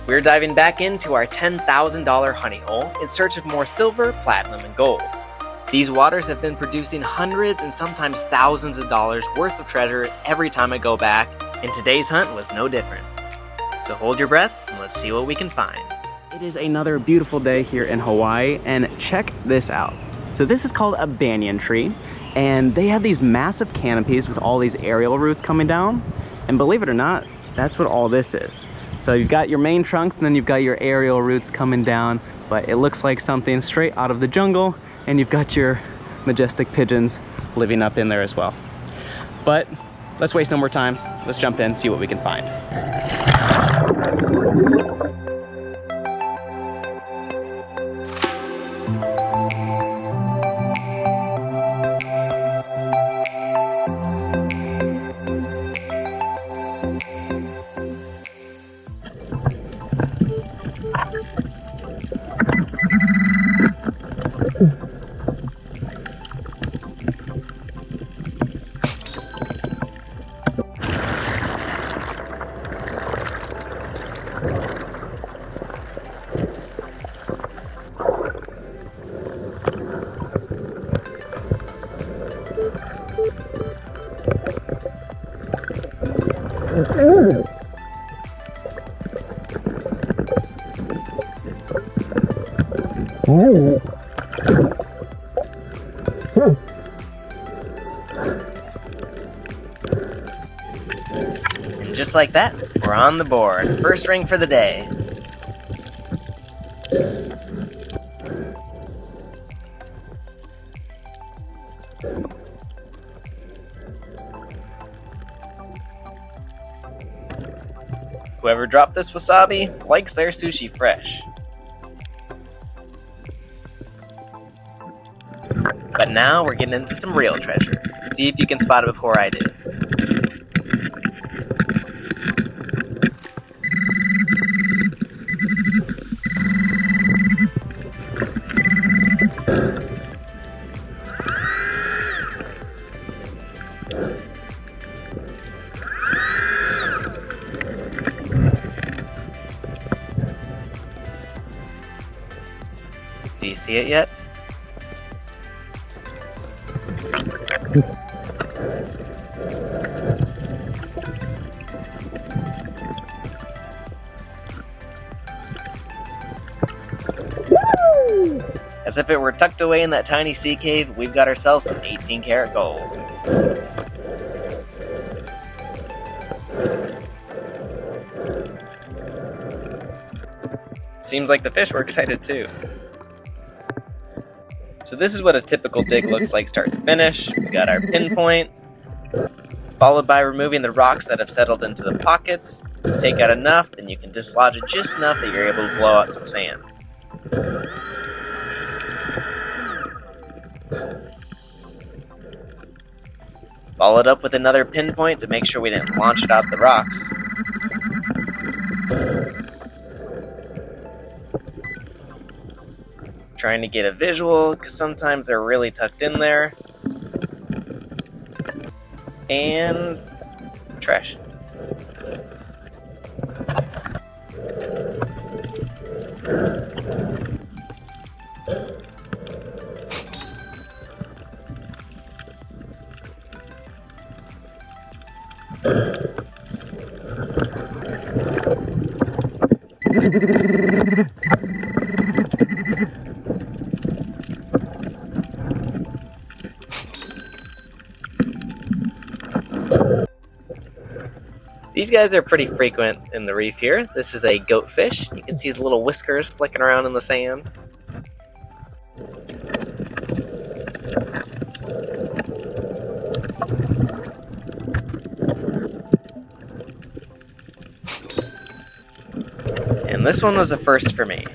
We're diving back into our $10,000 honey hole in search of more silver, platinum, and gold. These waters have been producing hundreds and sometimes thousands of dollars worth of treasure every time I go back, and today's hunt was no different. So hold your breath and let's see what we can find. It is another beautiful day here in Hawaii, and check this out. So this is called a banyan tree, and they have these massive canopies with all these aerial roots coming down, and believe it or not, that's what all this is. So you've got your main trunks and then you've got your aerial roots coming down, but it looks like something straight out of the jungle, and you've got your majestic pigeons living up in there as well. But let's waste no more time. Let's jump in and see what we can find. And just like that, we're on the board. First ring for the day. Whoever dropped this wasabi likes their sushi fresh. But now we're getting into some real treasure. See if you can spot it before I do. Do you see it yet? As if it were tucked away in that tiny sea cave, we've got ourselves some 18-karat gold. Seems like the fish were excited too. So this is what a typical dig looks like start to finish. We got our pinpoint, followed by removing the rocks that have settled into the pockets. Take out enough, then you can dislodge it just enough that you're able to blow out some sand. Followed up with another pinpoint to make sure we didn't launch it out the rocks. Trying to get a visual, because sometimes they're really tucked in there. And trash. These guys are pretty frequent in the reef here. This is a goatfish. You can see his little whiskers flicking around in the sand. And this one was a first for me.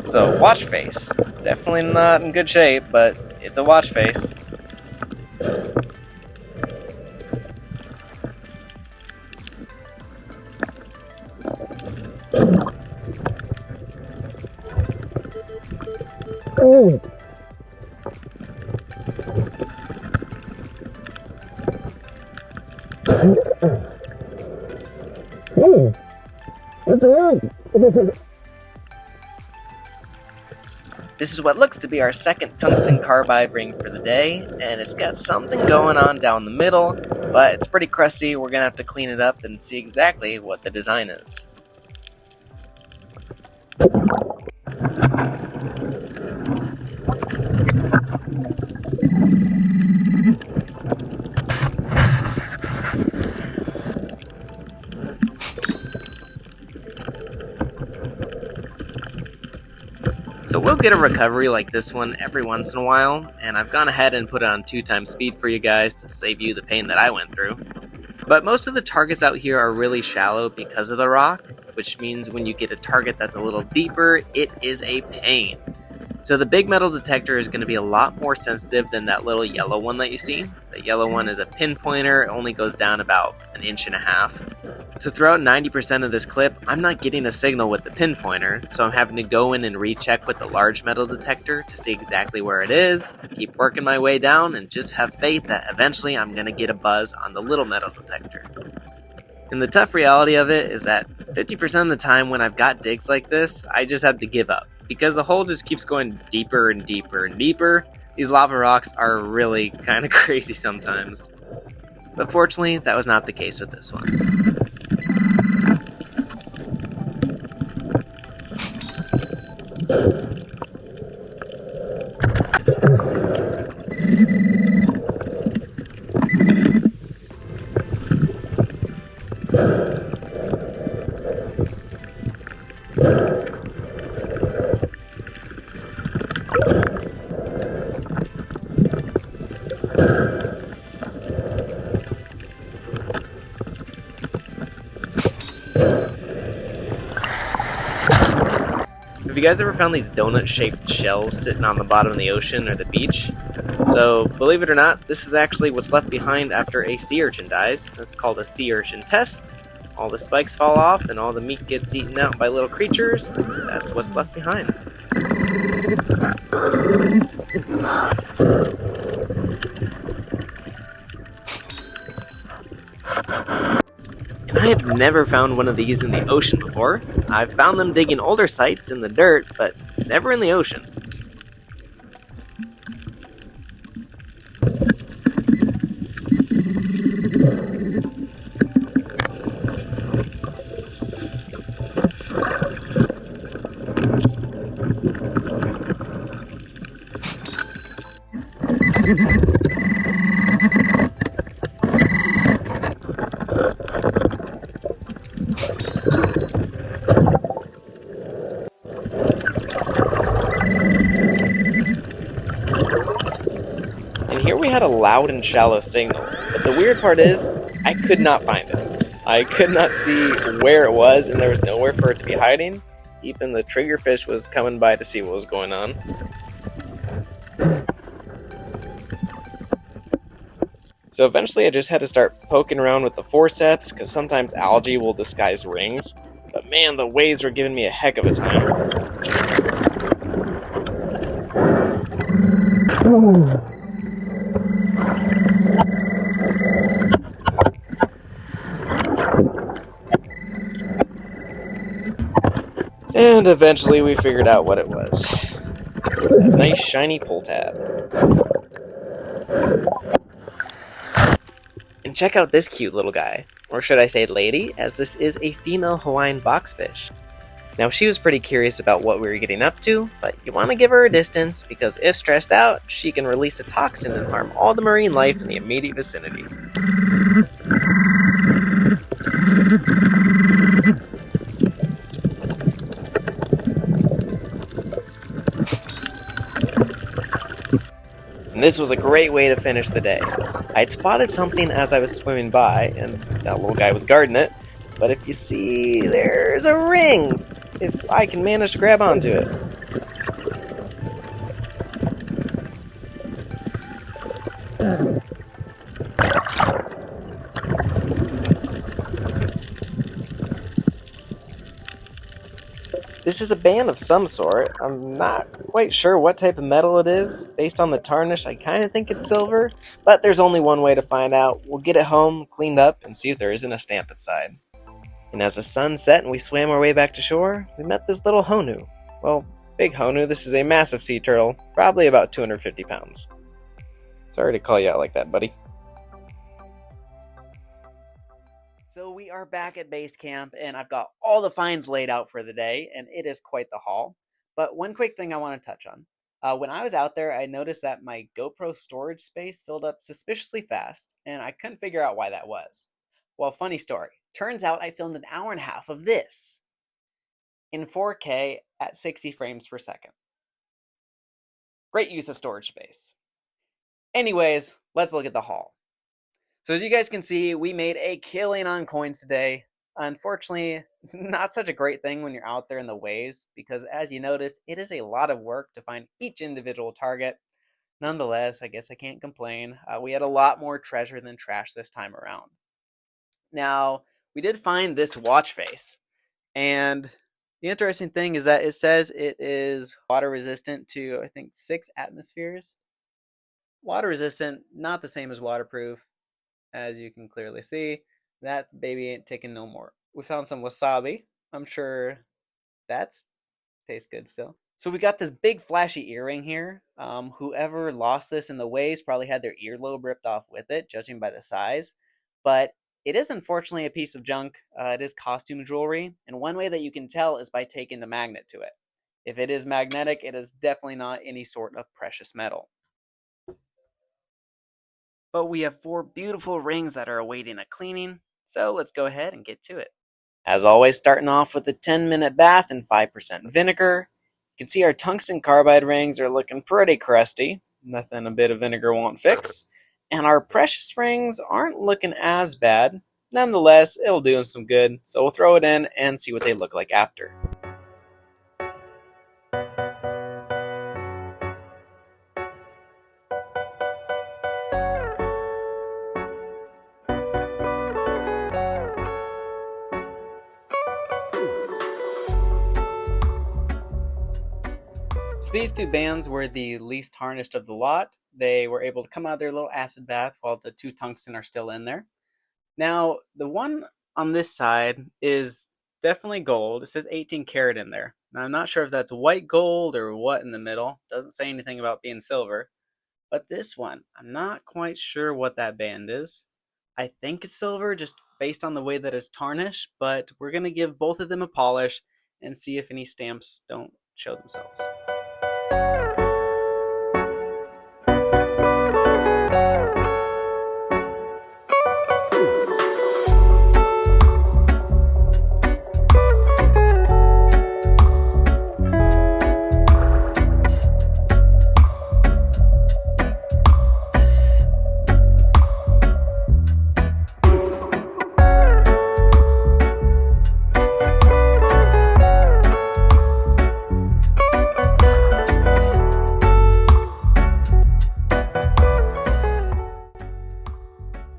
It's a watch face. Definitely not in good shape, but it's a watch face. Oh. Oh. What the heck? This is what looks to be our second tungsten carbide ring for the day, and it's got something going on down the middle, but it's pretty crusty. We're going to have to clean it up and see exactly what the design is. So we'll get a recovery like this one every once in a while, and I've gone ahead and put it on 2x speed for you guys to save you the pain that I went through. But most of the targets out here are really shallow because of the rock, which means when you get a target that's a little deeper, it is a pain. So the big metal detector is going to be a lot more sensitive than that little yellow one that you see. The yellow one is a pinpointer, it only goes down about 1.5 inches. So throughout 90% of this clip, I'm not getting a signal with the pinpointer, so I'm having to go in and recheck with the large metal detector to see exactly where it is, keep working my way down, and just have faith that eventually I'm going to get a buzz on the little metal detector. And the tough reality of it is that 50% of the time when I've got digs like this, I just have to give up. Because the hole just keeps going deeper and deeper and deeper, these lava rocks are really kind of crazy sometimes. But fortunately, that was not the case with this one. Have you guys ever found these donut-shaped shells sitting on the bottom of the ocean or the beach? So, believe it or not, this is actually what's left behind after a sea urchin dies. It's called a sea urchin test. All the spikes fall off and all the meat gets eaten out by little creatures. That's what's left behind. And I have never found one of these in the ocean before. I've found them digging older sites in the dirt, but never in the ocean. And here we had a loud and shallow signal, but the weird part is, I could not find it. I could not see where it was, and there was nowhere for it to be hiding. Even the triggerfish was coming by to see what was going on. So eventually I just had to start poking around with the forceps, because sometimes algae will disguise rings. But man, the waves were giving me a heck of a time. And eventually we figured out what it was. A nice shiny pull tab. And check out this cute little guy, or should I say lady, as this is a female Hawaiian boxfish. Now she was pretty curious about what we were getting up to, but you want to give her a distance because if stressed out, she can release a toxin and harm all the marine life in the immediate vicinity. And this was a great way to finish the day. I'd spotted something as I was swimming by, and that little guy was guarding it, but if you see, there's a ring, if I can manage to grab onto it. This is a band of some sort. I'm not quite sure what type of metal it is. Based on the tarnish, I kind of think it's silver, but there's only one way to find out. We'll get it home, cleaned up, and see if there isn't a stamp inside. And as the sun set and we swam our way back to shore, we met this little Honu. Well, big Honu, this is a massive sea turtle, probably about 250 pounds. Sorry to call you out like that, buddy. So we are back at base camp, and I've got all the finds laid out for the day, and it is quite the haul. But one quick thing I want to touch on. When I was out there, I noticed that my GoPro storage space filled up suspiciously fast, and I couldn't figure out why that was. Well, funny story. Turns out I filmed an hour and a half of this in 4K at 60 frames per second. Great use of storage space. Anyways, let's look at the haul. So as you guys can see, we made a killing on coins today. Unfortunately, not such a great thing when you're out there in the waves, because as you noticed, it is a lot of work to find each individual target. Nonetheless, I guess I can't complain. We had a lot more treasure than trash this time around. Now, we did find this watch face, and the interesting thing is that it says it is water resistant to, I think, 6 atmospheres. Water resistant, not the same as waterproof. As you can clearly see, that baby ain't taking no more. We found some wasabi. I'm sure that's tastes good still. So we got this big flashy earring here. Whoever lost this in the waves probably had their earlobe ripped off with it, judging by the size. But it is unfortunately a piece of junk. It is costume jewelry, and one way that you can tell is by taking the magnet to it. If it is magnetic, it is definitely not any sort of precious metal. But we have 4 beautiful rings that are awaiting a cleaning, so let's go ahead and get to it. As always, starting off with a 10-minute bath in 5% vinegar. You can see our tungsten carbide rings are looking pretty crusty, nothing a bit of vinegar won't fix. And our precious rings aren't looking as bad. Nonetheless, it'll do them some good, so we'll throw it in and see what they look like after. So these 2 bands were the least tarnished of the lot. They were able to come out of their little acid bath while the 2 tungsten are still in there. Now, the one on this side is definitely gold. It says 18 karat in there. Now, I'm not sure if that's white gold or what in the middle. Doesn't say anything about being silver. But this one, I'm not quite sure what that band is. I think it's silver just based on the way that it's tarnished, but we're going to give both of them a polish and see if any stamps don't show themselves.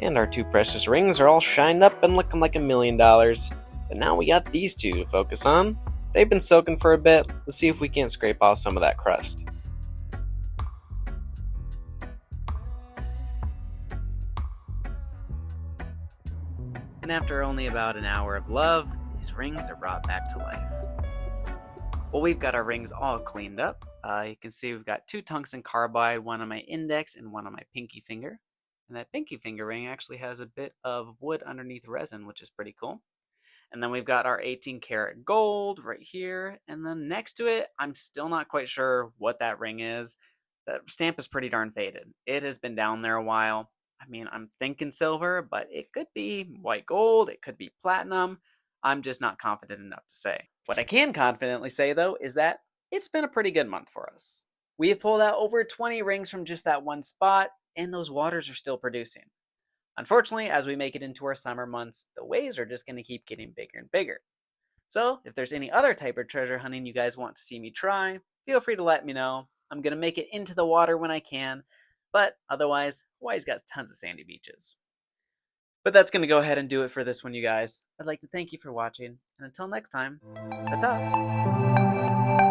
And our 2 precious rings are all shined up and looking like $1 million. But now we got these 2 to focus on. They've been soaking for a bit. Let's see if we can't scrape off some of that crust. And after only about an hour of love, these rings are brought back to life. Well, we've got our rings all cleaned up. You can see we've got 2 tungsten carbide, one on my index and one on my pinky finger. And that pinky finger ring actually has a bit of wood underneath resin, which is pretty cool. And then we've got our 18 karat gold right here. And then next to it, I'm still not quite sure what that ring is. The stamp is pretty darn faded. It has been down there a while. I mean, I'm thinking silver, but it could be white gold. It could be platinum. I'm just not confident enough to say. What I can confidently say, though, is that it's been a pretty good month for us. We have pulled out over 20 rings from just that one spot, and those waters are still producing. Unfortunately, as we make it into our summer months, the waves are just going to keep getting bigger and bigger. So, if there's any other type of treasure hunting you guys want to see me try, feel free to let me know. I'm going to make it into the water when I can, but otherwise, Hawaii's got tons of sandy beaches. But that's going to go ahead and do it for this one, you guys. I'd like to thank you for watching, and until next time, ta-ta!